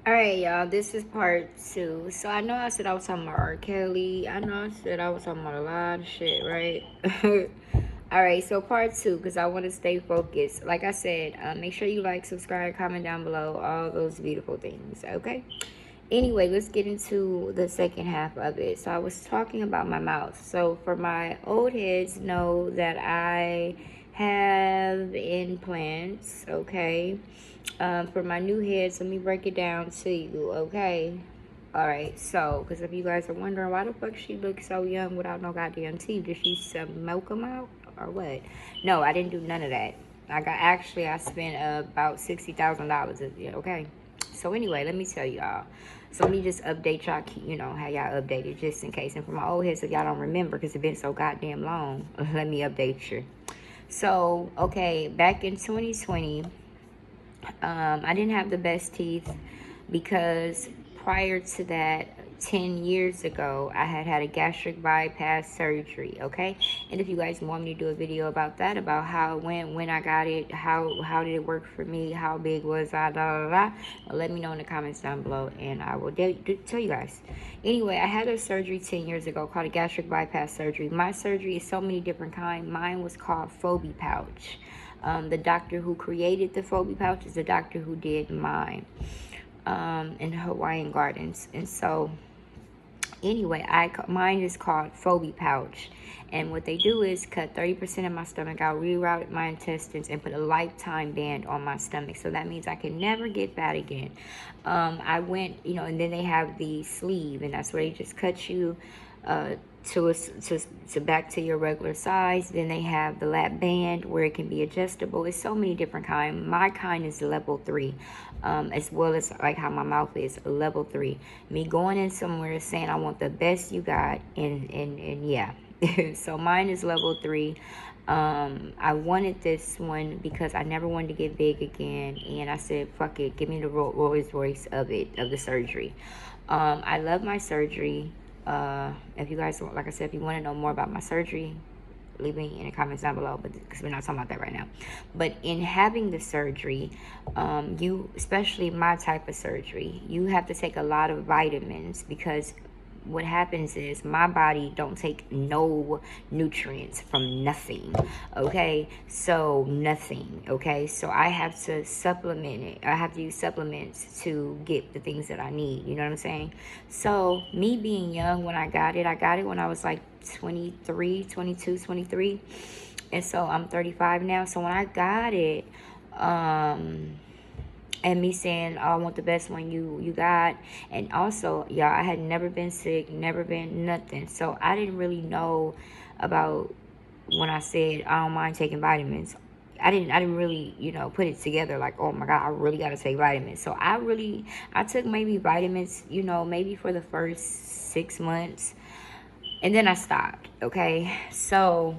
All right, y'all. This is part two. So I know I said I was talking about R. Kelly. I know I said I was talking about a lot of shit, right? All right. So part two, because I want to stay focused. Like I said, make sure you like, subscribe, comment down below, all those beautiful things. Okay. Anyway, let's get into the second half of it. So I was talking about my mouth. So for my old heads, know that I have implants. Okay. For my new heads, let me break it down to you. Okay. All right. So, because if you guys are wondering why the fuck she looks so young without no goddamn teeth, did she smoke them out or what? No, I didn't do none of that. I spent about $60,000. Okay. So anyway, let me tell y'all. So let me just update y'all, how y'all updated just in case. And for my old heads, if y'all don't remember, because it's been so goddamn long, let me update you. So, okay, back in 2020, I didn't have the best teeth because prior to that, 10 years ago, I had had a gastric bypass surgery, okay? And if you guys want me to do a video about that, about how it went, when I got it, how did it work for me, how big was I, let me know in the comments down below, and I will tell you guys. Anyway, I had a surgery 10 years ago called a gastric bypass surgery. My surgery is so many different kinds. Mine was called Phobie pouch. The doctor who created the Phobie pouch is the doctor who did mine in Hawaiian Gardens. And so, anyway, mine is called Phobie pouch. And what they do is cut 30% of my stomach out, reroute my intestines, and put a lifetime band on my stomach. So that means I can never get fat again. I went, and then they have the sleeve, and that's where they just cut you uh, to back to your regular size. Then they have the lap band where it can be adjustable. It's so many different kinds. My kind is level 3, as well as like how my mouth is level 3. Me going in somewhere saying I want the best you got, and yeah. So mine is level 3. I wanted this one because I never wanted to get big again, and I said, "Fuck it, give me the Rolls Royce of the surgery." I love my surgery. If you guys, like I said, if you want to know more about my surgery, leave me in the comments down below. But because we're not talking about that right now. But in having the surgery, especially my type of surgery, you have to take a lot of vitamins because what happens is my body don't take no nutrients from nothing. Okay, so nothing. Okay, so I have to supplement it. I have to use supplements to get the things that I need. You know what I'm saying? So me being young when I got it when I was like 23, 22, 23. And so I'm 35 now. So when I got it, and me saying, "Oh, I want the best one you got," and also, y'all, I had never been sick, never been nothing, so I didn't really know about when I said I don't mind taking vitamins. I didn't really, put it together like, oh my God, I really got to take vitamins. So I took maybe vitamins, maybe for the first 6 months, and then I stopped. Okay, so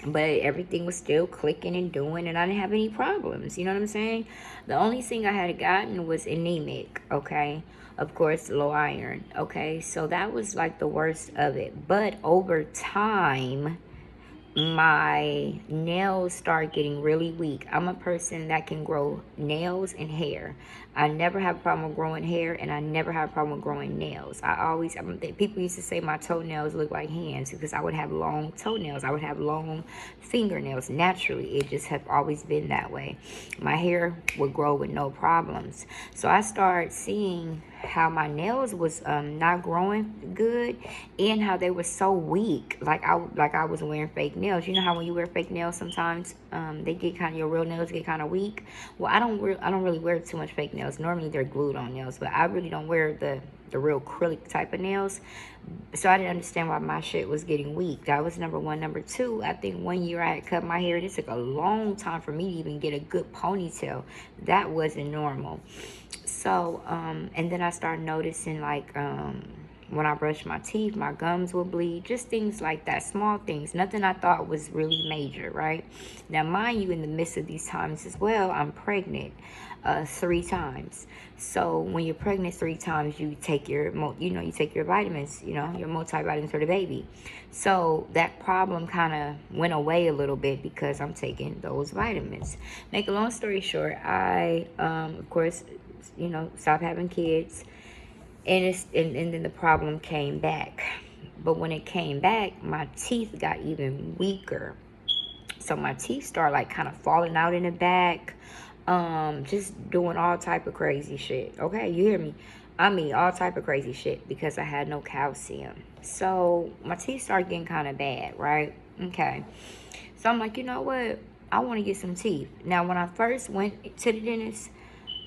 but everything was still clicking and doing, and I didn't have any problems. You know what I'm saying? The only thing I had gotten was anemic. Okay, of course, low iron. Okay, so that was like the worst of it. But over time, my nails start getting really weak. I'm a person that can grow nails and hair. I never have a problem with growing hair, and I never have a problem with growing nails. People used to say my toenails look like hands because I would have long toenails. I would have long fingernails naturally. It just have always been that way. My hair would grow with no problems. So I started seeing how my nails was not growing good, and how they were so weak. Like I was wearing fake nails. You know how when you wear fake nails, sometimes they get kind of, your real nails get kind of weak. Well, I don't really wear too much fake nails. Normally they're glued on nails, but I really don't wear the real acrylic type of nails. So I didn't understand why my shit was getting weak. That was number one. Number two, I think one year I had cut my hair, and it took a long time for me to even get a good ponytail. That wasn't normal. So, and then I started noticing like, when I brushed my teeth, my gums would bleed, just things like that, small things, nothing I thought was really major, right? Now, mind you, in the midst of these times as well, I'm pregnant 3 times. So when you're pregnant 3 times, you take you take your vitamins, your multivitamins for the baby. So that problem kind of went away a little bit because I'm taking those vitamins. Make a long story short, I, of course, stop having kids. And then the problem came back. But when it came back, my teeth got even weaker. So my teeth start like kind of falling out in the back. Just doing all type of crazy shit. Okay, you hear me? I mean all type of crazy shit because I had no calcium. So my teeth start getting kind of bad, right? Okay. So I'm like, you know what? I want to get some teeth. Now, when I first went to the dentist,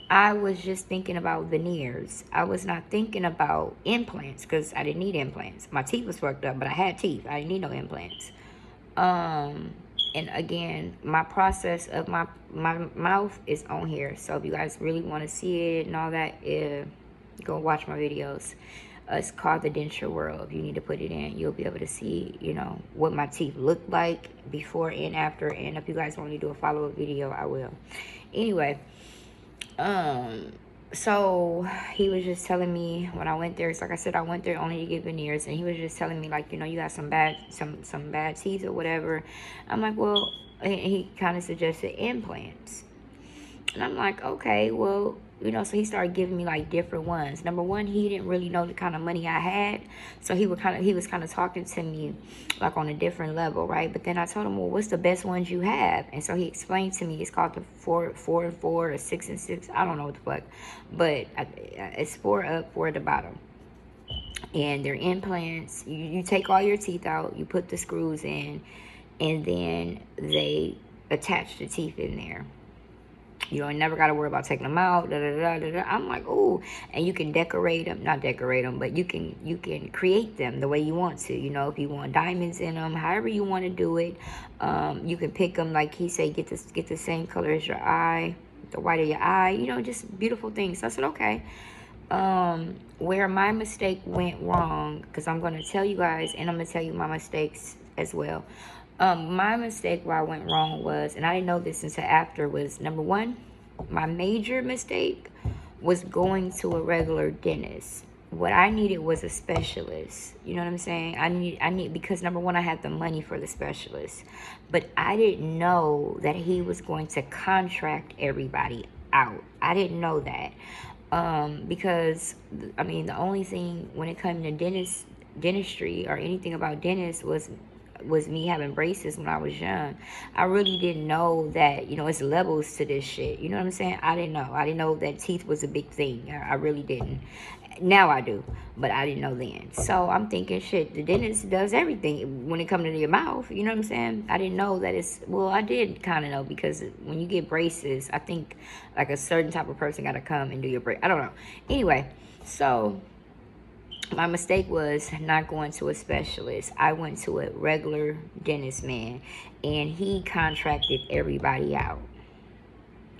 I was just thinking about veneers. I was not thinking about implants because I didn't need implants. My teeth was fucked up, but I had teeth. I didn't need no implants. And again, my process of my mouth is on here. So if you guys really want to see it and all that, go watch my videos. It's called the denture world. If you need to put it in, you'll be able to see, what my teeth look like before and after. And if you guys want me to do a follow-up video, I will. Anyway, so he was just telling me when I went there, it's like I said, I went there only to get veneers, and he was just telling me like, you got some bad teeth or whatever. I'm like, well, and he kind of suggested implants. And I'm like, okay, well, so he started giving me like different ones. Number one, he didn't really know the kind of money I had, so he was kind of talking to me like on a different level, right? But then I told him, well, what's the best ones you have? And so he explained to me it's called the 4 and 4 or 6 and 6. I don't know what the fuck, but it's 4 up, 4 at the bottom. And they're implants. You take all your teeth out, you put the screws in, and then they attach the teeth in there. You never got to worry about taking them out. I'm like, ooh. And you can decorate them. Not decorate them, but you can create them the way you want to. If you want diamonds in them, however you want to do it. You can pick them, like he said, get the same color as your eye, the white of your eye. Just beautiful things. So I said, okay. Where my mistake went wrong, because I'm going to tell you guys, and I'm going to tell you my mistakes as well. My mistake where I went wrong was, and I didn't know this until after, was number one, my major mistake was going to a regular dentist. What I needed was a specialist. You know what I'm saying? I need because number one, I had the money for the specialist, but I didn't know that he was going to contract everybody out. I didn't know that. Because the only thing when it came to dentistry or anything about dentists was me having braces when I was young. I really didn't know that, it's levels to this shit. You know what I'm saying? I didn't know that teeth was a big thing. I really didn't. Now I do, but I didn't know then. So I'm thinking, shit, the dentist does everything when it comes to your mouth. You know what I'm saying? I didn't know that I did kind of know, because when you get braces, I think like a certain type of person got to come and do your brace. I don't know. Anyway, so my mistake was not going to a specialist. I went to a regular dentist man, and he contracted everybody out,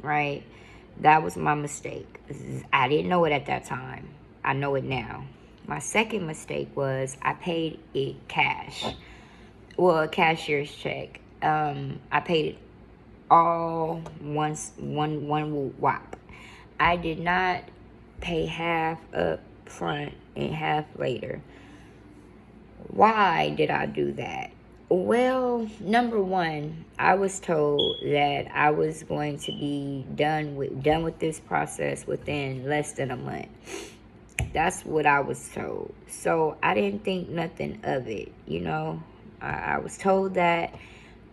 right? That was my mistake. I didn't know it at that time. I know it now. My second mistake was I paid it cash. Well, a cashier's check. I paid it all one whop. I did not pay half up front and half later. Why did I do that? Well, number one, I was told that I was going to be done with this process within less than a month. That's what I was told. So I didn't think nothing of it, I was told that.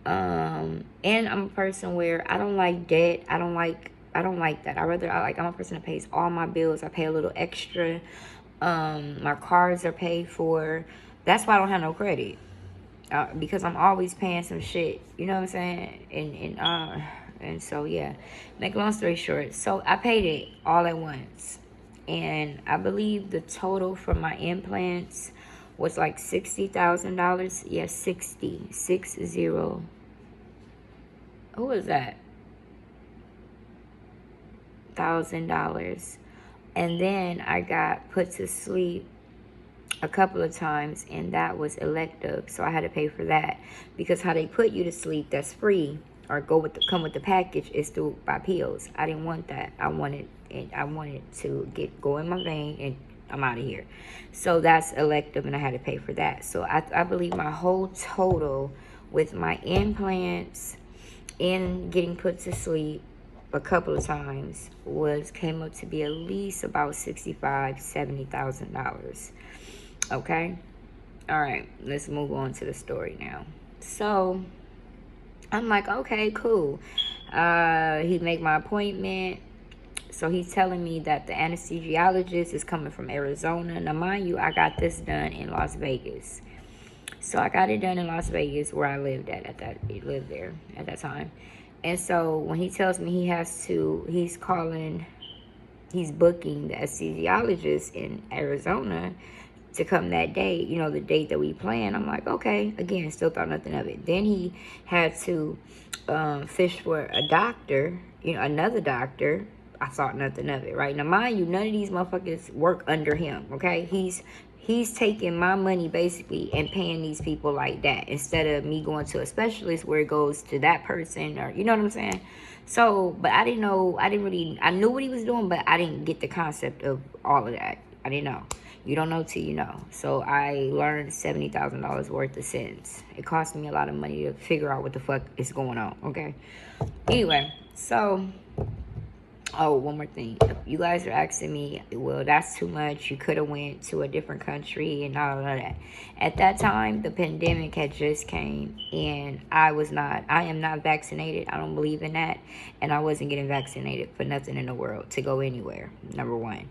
And I'm a person where I don't like debt. I don't like that. I'm a person that pays all my bills. I pay a little extra. My cards are paid for. That's why I don't have no credit. Because I'm always paying some shit. You know what I'm saying? And so yeah. Make a long story short. So I paid it all at once. And I believe the total for my implants was like $60,000. Yes, 60. Who was that? $1,000. And then I got put to sleep a couple of times, and that was elective, so I had to pay for that, because how they put you to sleep, that's free, or come with the package, is through by pills. I didn't want that. I wanted to go in my vein, and I'm out of here. So that's elective, and I had to pay for that. So I believe my whole total with my implants and getting put to sleep a couple of times came up to be at least about $65,000-$70,000. Okay. All right, let's move on to the story now. So I'm like, okay, cool. He made my appointment. So he's telling me that the anesthesiologist is coming from Arizona. Now, mind you, I got this done in Las Vegas. So I got it done in Las Vegas, where I lived he lived there at that time. And so when he tells me he's booking the anesthesiologist in Arizona to come that day, the date that we planned. I'm like, okay. Again, still thought nothing of it. Then he had to fish for a doctor, another doctor. I thought nothing of it, right? Now, mind you, none of these motherfuckers work under him, okay? He's taking my money, basically, and paying these people like that, instead of me going to a specialist where it goes to that person, or, you know what I'm saying? So, but I didn't know, I knew what he was doing, but I didn't get the concept of all of that. I didn't know. You don't know till you know. So I learned $70,000 worth of sense. It cost me a lot of money to figure out what the fuck is going on, okay? Anyway, so, oh, one more thing. You guys are asking me, well, that's too much. You could have went to a different country and all of that. At that time, the pandemic had just came, and I am not vaccinated. I don't believe in that. And I wasn't getting vaccinated for nothing in the world to go anywhere, number one.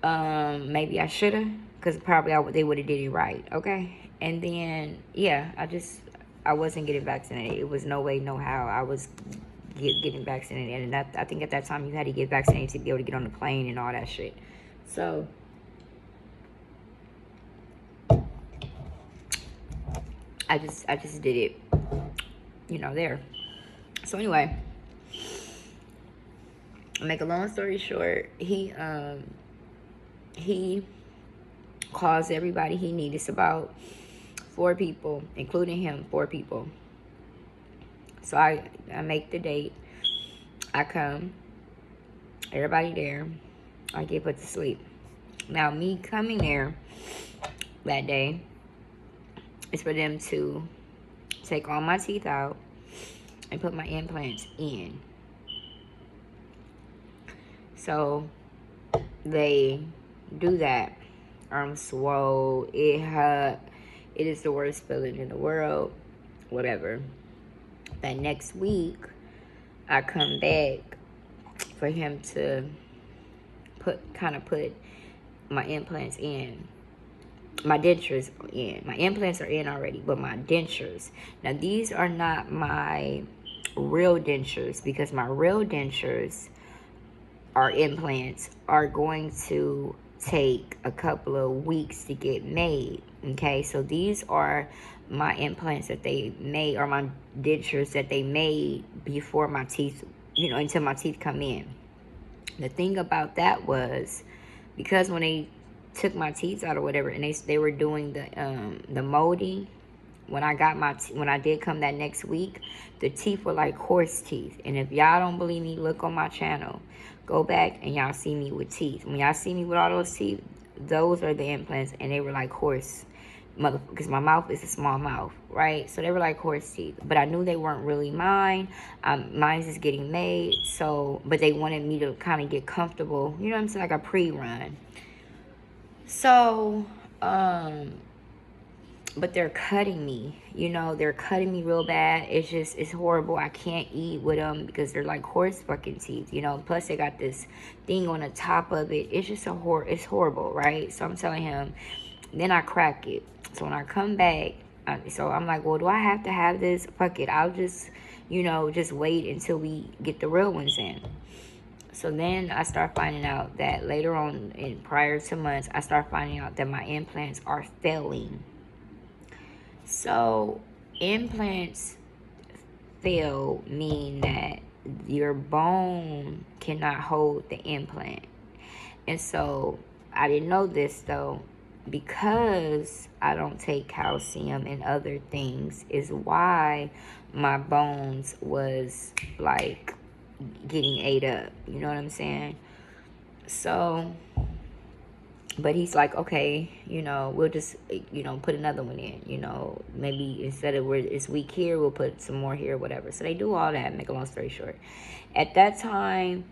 Maybe I should have, because probably they would have did it right, okay? And then, yeah, I wasn't getting vaccinated. It was no way, no how I was getting vaccinated. And I think at that time you had to get vaccinated to be able to get on the plane and all that shit. So, I just did it, there. So anyway, make a long story short, he calls everybody he needs. It's about 4 people, including him, 4 people. So I make the date. I come. Everybody there. I get put to sleep. Now, me coming there that day is for them to take all my teeth out and put my implants in. So they do that. I'm swole. It is the worst feeling in the world. Whatever. That next week, I come back for him to put my implants in. My dentures in. My implants are in already, but my dentures. Now, these are not my real dentures, because my real dentures or implants are going to take a couple of weeks to get made. Okay, so these are my implants that they made, or my dentures that they made before my teeth, until my teeth come in. The thing about that was, because when they took my teeth out or whatever, and they were doing the molding, when I did come that next week, the teeth were like horse teeth. And if y'all don't believe me, look on my channel. Go back and y'all see me with teeth. When y'all see me with all those teeth, those are the implants, and they were like horse, because my mouth is a small mouth, right? So they were like horse teeth, but I knew they weren't really mine. Mine's is getting made, so, but they wanted me to kind of get comfortable, you know what I'm saying, like a pre-run. So, but they're cutting me, they're cutting me real bad. It's horrible. I can't eat with them because they're like horse fucking teeth, plus they got this thing on the top of it. It's just it's horrible, right? So I'm telling him, then I crack it. So when I come back, so I'm like, well, do I have to have this? Fuck it, I'll just just wait until we get the real ones in. So then I start finding out that later on, in prior to months, I start finding out that my implants are failing. So implants fail mean that your bone cannot hold the implant. And so I didn't know this though, because I don't take calcium and other things, is why my bones was like getting ate up. You know what I'm saying? So But he's like, okay, we'll just, put another one in. Maybe instead of where it's weak here, we'll put some more here, whatever. So they do all that. Make a long story short, at that time,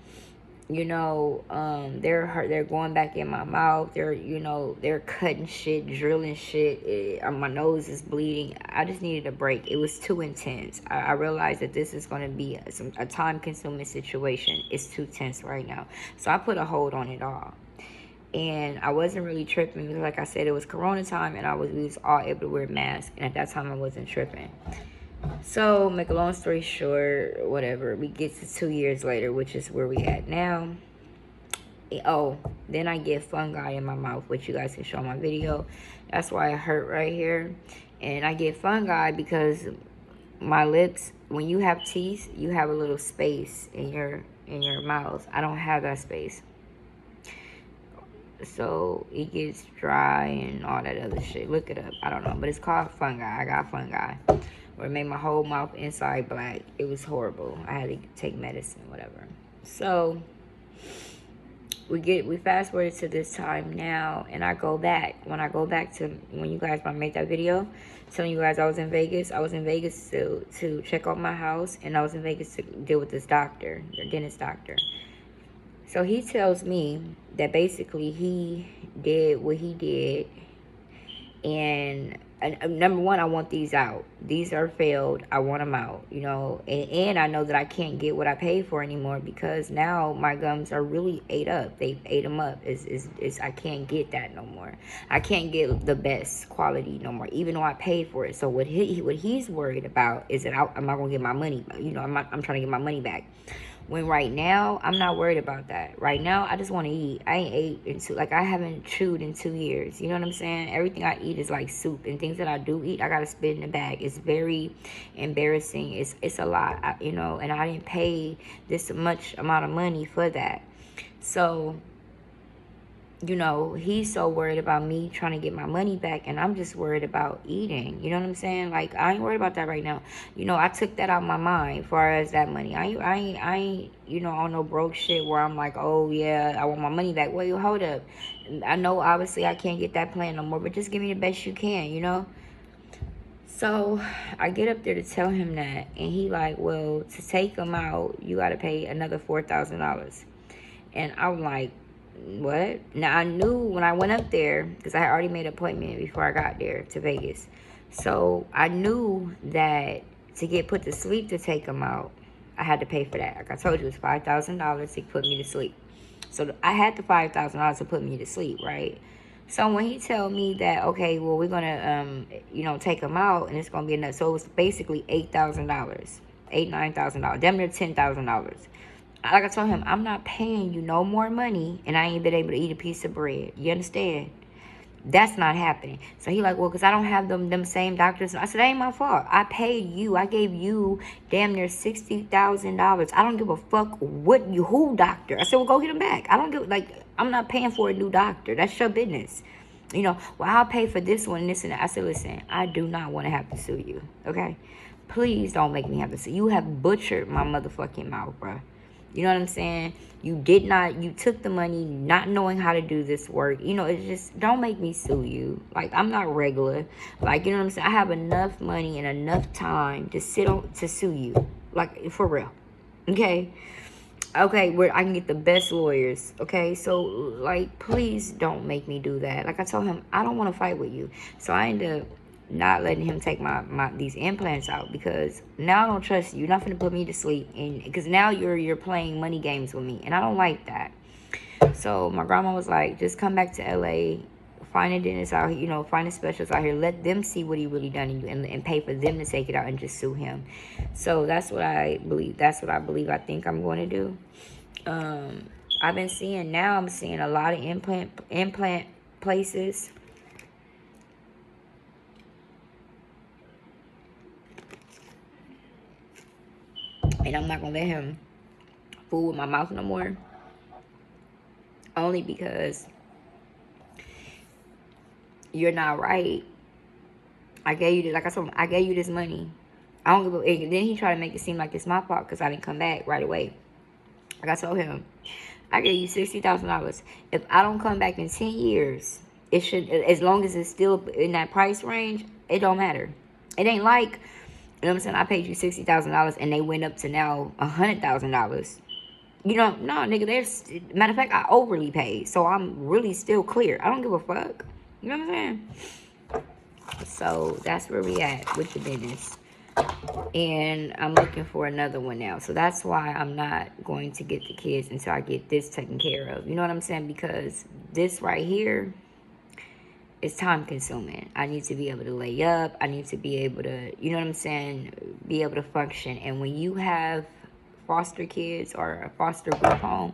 they're going back in my mouth. They're cutting shit, drilling shit. My nose is bleeding. I just needed a break. It was too intense. I realized that this is going to be a time-consuming situation. It's too tense right now. So I put a hold on it all. And I wasn't really tripping because, like I said, it was Corona time, and we was all able to wear masks. And at that time, I wasn't tripping. So, make a long story short, whatever. We get to 2 years later, which is where we at now. Oh, then I get fungi in my mouth, which you guys can show my video. That's why it hurt right here. And I get fungi because my lips, when you have teeth, you have a little space in your mouth. I don't have that space. So it gets dry and all that other shit. Look it up. I don't know. But it's called fungi. I got fungi. Where it made my whole mouth inside black. It was horrible. I had to take medicine, whatever. So we fast forward to this time now, and I go back. When I go back to when you guys made that video telling you guys I was in Vegas to check out my house, and I was in Vegas to deal with this doctor, the dentist doctor. So he tells me that basically he did what he did, and number one, I want these out. These are failed. I want them out, and I know that I can't get what I paid for anymore because now my gums are really ate up. They ate them up. I can't get that no more. I can't get the best quality no more, even though I paid for it. So what he's worried about is that I'm not gonna get my money. I'm trying to get my money back. When right now, I'm not worried about that. Right now, I just want to eat. I ain't ate I haven't chewed in 2 years. You know what I'm saying? Everything I eat is like soup. And things that I do eat, I got to spit in the bag. It's very embarrassing. It's a lot, and I didn't pay this much amount of money for that. So, he's so worried about me trying to get my money back, and I'm just worried about eating. You know what I'm saying? Like, I ain't worried about that right now. I took that out of my mind as far as that money. I ain't, on no broke shit where I'm like, oh, yeah, I want my money back. Wait, hold up. I know, obviously, I can't get that plan no more, but just give me the best you can, So, I get up there to tell him that, and he like, well, to take him out, you got to pay another $4,000. And I'm like, what? Now, I knew when I went up there, because I had already made an appointment before I got there to Vegas. So I knew that to get put to sleep to take them out, I had to pay for that. Like I told you, it was $5,000 to put me to sleep. So I had the $5,000 to put me to sleep, right? So when he tell me that, okay, well, we're going to, take them out, and it's going to be enough. So it was basically $8,000, $9,000, damn near $10,000. Like I told him, I'm not paying you no more money, and I ain't been able to eat a piece of bread. You understand? That's not happening. So he like, well, because I don't have them same doctors. I said, that ain't my fault. I paid you. I gave you damn near $60,000. I don't give a fuck who doctor. I said, well, go get him back. I don't give, I'm not paying for a new doctor. That's your business. Well, I'll pay for this one, this and that. I said, listen, I do not want to have to sue you, okay? Please don't make me have to sue you. You have butchered my motherfucking mouth, bro. You know what I'm saying? You took the money not knowing how to do this work. It's just, don't make me sue you. Like, I'm not regular. Like, you know what I'm saying? I have enough money and enough time to sue you. Like, for real. Okay? Okay, where I can get the best lawyers. Okay? So, like, please don't make me do that. Like I told him, I don't want to fight with you. So I ended up not letting him take these implants out, because now I don't trust you. You're not gonna put me to sleep, and because now you're playing money games with me, and I don't like that. So my grandma was like, just come back to LA, find a dentist out here, find a specialist out here, let them see what he really done to you, and pay for them to take it out and just sue him. So that's what I believe. I think I'm going to do. I'm seeing a lot of implant places. And I'm not going to let him fool with my mouth no more. Only because you're not right. I gave you, like I told him, I gave you this money. I don't give a, and then he tried to make it seem like it's my fault because I didn't come back right away. Like I told him, I give you $60,000. If I don't come back in 10 years, it should, as long as it's still in that price range, it don't matter. It ain't like, you know what I'm saying, I paid you $60,000 and they went up to now $100,000. You know, no, nigga, there's, matter of fact, I overly paid. So I'm really still clear. I don't give a fuck. You know what I'm saying? So that's where we at with the business. And I'm looking for another one now. So that's why I'm not going to get the kids until I get this taken care of. You know what I'm saying? Because this right here is time consuming. I need to be able to lay up. I need to be able to, you know what I'm saying, be able to function. And when you have foster kids or a foster group home,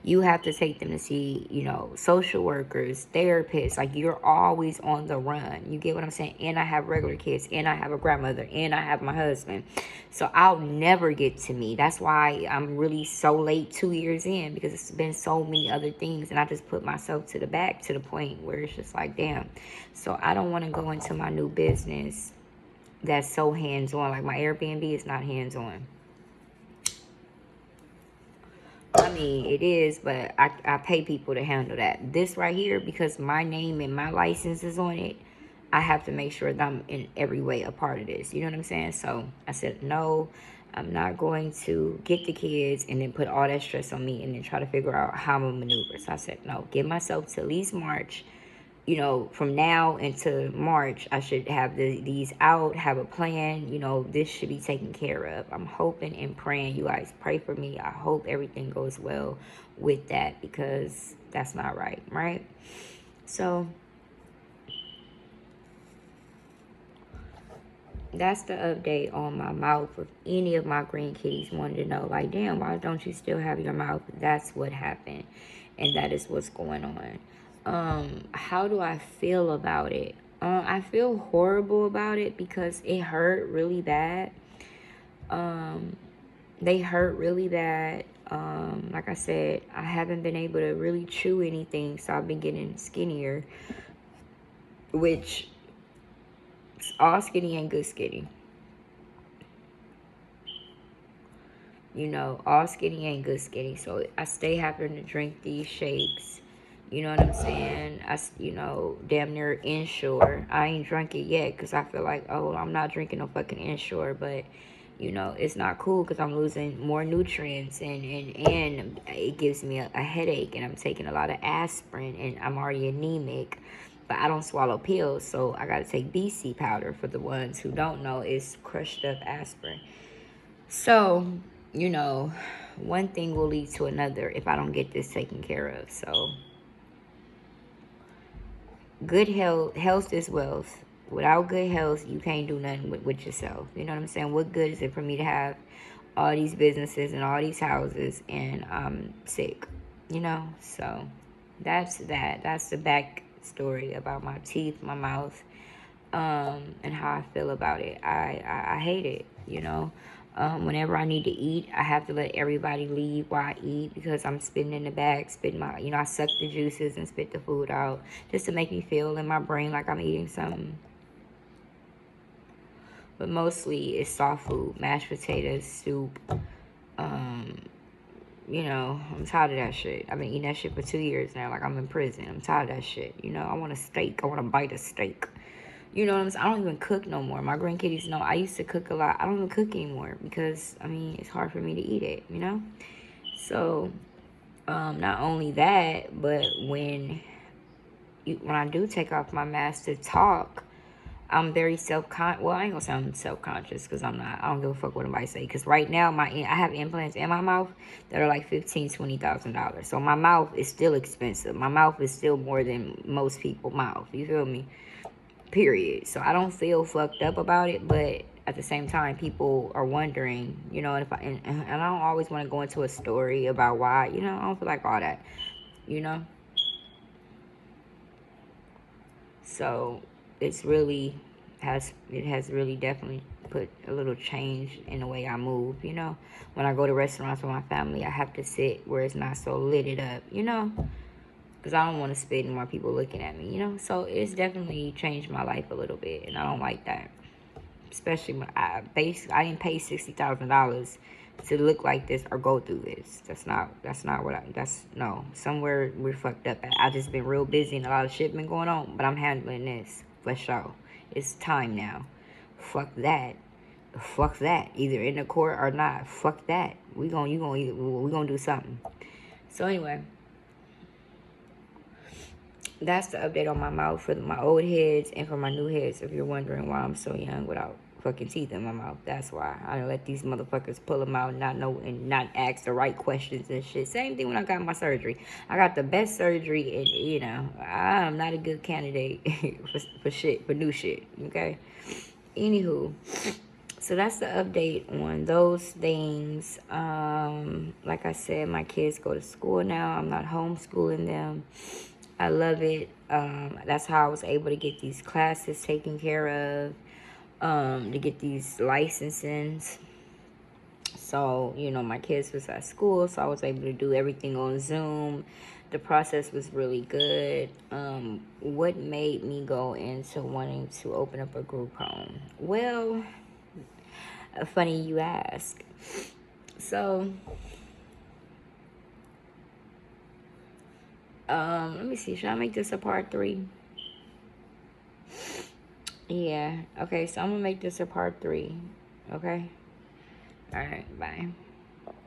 you have to take them to see, you know, social workers, therapists. Like, you're always on the run. You get what I'm saying? And I have regular kids, and I have a grandmother, and I have my husband. So I'll never get to me. That's why I'm really so late 2 years in, because it's been so many other things, and I just put myself to the back to the point where it's just like, damn. So I don't want to go into my new business that's so hands-on. Like, my Airbnb is not hands-on. I mean, it is, but I pay people to handle that. This right here, because my name and my license is on it, I have to make sure that I'm in every way a part of this. You know what I'm saying? So I said, no, I'm not going to get the kids and then put all that stress on me and then try to figure out how I'm going to maneuver. So I said, no, give myself to at least March. You know, from now into March, I should have these out, have a plan. You know, this should be taken care of. I'm hoping and praying you guys pray for me. I hope everything goes well with that, because that's not right, right? So that's the update on my mouth. If any of my grandkids wanted to know, like, damn, why don't you still have your mouth? That's what happened, and that is what's going on. How do I feel about it? I feel horrible about it because it hurt really bad. They hurt really bad. Like I said, I haven't been able to really chew anything, so I've been getting skinnier, which all skinny ain't good skinny. You know, all skinny ain't good skinny. So I stay having to drink these shakes. You know what I'm saying? You know, damn near Ensure. I ain't drunk it yet because I feel like, oh, I'm not drinking no fucking Ensure. But, you know, it's not cool because I'm losing more nutrients. And it gives me a headache. And I'm taking a lot of aspirin. And I'm already anemic. But I don't swallow pills. So I got to take BC powder. For the ones who don't know, it's crushed up aspirin. So, you know, one thing will lead to another if I don't get this taken care of. So, good health is wealth. Without good health, you can't do nothing with yourself. You know what I'm saying? What good is it for me to have all these businesses and all these houses and I'm sick? You know? So, that's that. That's the back story about my teeth, my mouth, and how I feel about it. I hate it, you know. Whenever I need to eat, I have to let everybody leave while I eat because I'm spitting in the bag, spitting my, you know, I suck the juices and spit the food out just to make me feel in my brain like I'm eating something. But mostly it's soft food, mashed potatoes, soup. You know, I'm tired of that shit. I've been eating that shit for 2 years now. Like, I'm in prison. I'm tired of that shit. You know, I want a steak. I want to bite a steak. You know what I'm saying? I don't even cook no more. My grandkiddies know I used to cook a lot. I don't even cook anymore because, I mean, it's hard for me to eat it, you know? So, not only that, but when I do take off my mask to talk, I'm very self-conscious. Well, I ain't gonna say I'm self-conscious because I'm not. I don't give a fuck what anybody say. Because right now, I have implants in my mouth that are like $15,000-$20,000. So my mouth is still expensive. My mouth is still more than most people's mouth. You feel me? Period. So I don't feel fucked up about it, but at the same time, people are wondering, you know, and I don't always want to go into a story about why, you know, I don't feel like all that, you know. So it's really has really definitely put a little change in the way I move, you know. When I go to restaurants with my family, I have to sit where it's not so lit up, you know, because I don't want to spit and more people looking at me, you know. So it's definitely changed my life a little bit, and I don't like that. Especially when I didn't pay $60,000 to look like this or go through this. That's not what no. Somewhere we're fucked up at. I just been real busy and a lot of shit been going on, but I'm handling this for sure. It's time now. Fuck that. Fuck that. Either in the court or not. Fuck that. We gonna do something. So anyway, that's the update on my mouth for my old heads and for my new heads. If you're wondering why I'm so young without fucking teeth in my mouth, that's why. I don't let these motherfuckers pull them out and not know and not ask the right questions and shit. Same thing when I got my surgery. I got the best surgery, and you know I'm not a good candidate for new shit. Okay. Anywho, so that's the update on those things. Like I said, my kids go to school now. I'm not homeschooling them. I love it. That's how I was able to get these classes taken care of, to get these licensings. So, you know, my kids was at school, so I was able to do everything on Zoom. The process was really good. What made me go into wanting to open up a group home? Well, funny you ask. So, let me see. Should I make this a part 3? Yeah. Okay, so I'm going to make this a part 3. Okay? All right, bye.